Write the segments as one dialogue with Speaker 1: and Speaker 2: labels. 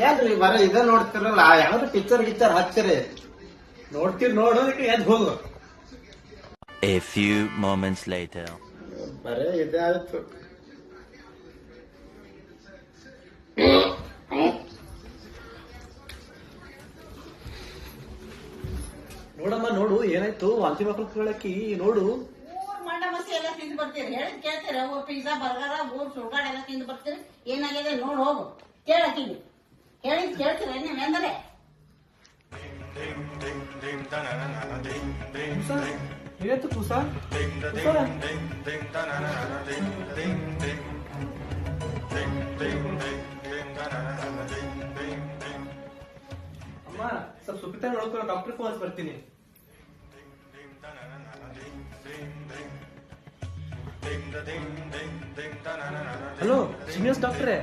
Speaker 1: ಏನ್ರಿ ಬರ ಇದ ನೋಡ್ತಿರಲ್ಲ, ಯಾವ್ದು ಪಿಕ್ಚರ್ ಗಿಚ್ಚರ್ ಹಚ್ಚಿರಿ ನೋಡ್ತೀರಿ, ನೋಡೋದಕ್ಕೆ ಎದ್ ಹೋಗು.
Speaker 2: A few moments later.
Speaker 1: ಬರೇ ಇದೇ ಆಯ್ತು. ನೋಡಮ್ಮ ನೋಡು, ಏನಾಯ್ತು? ವಾಂತಿ ಮಕ್ಕಳು ಕೇಳಕ್ಕಿ ನೋಡು.
Speaker 3: ಮಂಡ ಮಸಿ ಎಲ್ಲ ತಿಂದು ಬರ್ತೀರಿ, ಹೇಳಿದ್ ಕೇಳ್ತೀರಿ? ಅವು ಪಿಜ್ಜಾ ಬರ್ಗರ ಊರ್ ಸುಳ್ಗಾಡ್ ಎಲ್ಲ ತಿಂದು ಬರ್ತೀರಿ. ಏನಾಗಿದೆ ನೋಡ್ ಹೋಗು, ಕೇಳಕ್ಕಿವಿ. ಹೇಳಿದ್ ಕೇಳ್ತೀರ ನೀವೆಂದರೆ?
Speaker 1: ಏನಾಯ್ತು ತುಸಾ? ಅಮ್ಮ ಸ್ವಲ್ಪ ಸುಪ್ಪಿತ ನೋಡ್ಕೊಂಡು ಡಾಕ್ಟರ್ ಫೋನ್ ಬರ್ತೀನಿ. ಹಲೋ ಶ್ರೀನಿವಾಸ್ ಡಾಕ್ಟ್ರೇ.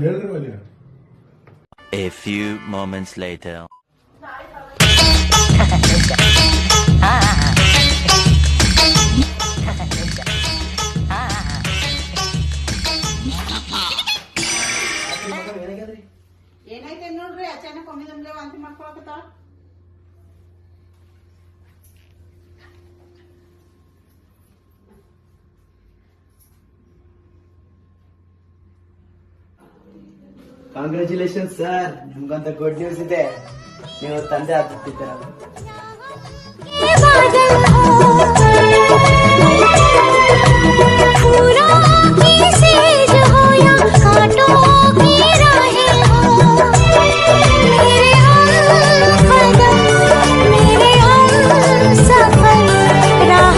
Speaker 4: ಹೇಳಿದ್ರಲ್ಲ.
Speaker 2: A few moments later.
Speaker 3: ಏನಾಯ್ತು ನೋಡ್ರಿ, ಅಚಾನಕ್ ಒಮ್ಮಿದೊಮ್ಲೆ ವಾಂತಿ ಮಾಡ್ಕೊಳಕತ್ತಾಳ.
Speaker 5: ಕಾಂಗ್ರ್ಯಾಚುಲೇಷನ್ ಸರ್, ನಿಮ್ಗಂತ ಗುಡ್ ನ್ಯೂಸ್ ಇದೆ. ನೀವು ತಂದೆ ಆಗ್ತಿದ್ದೀರ.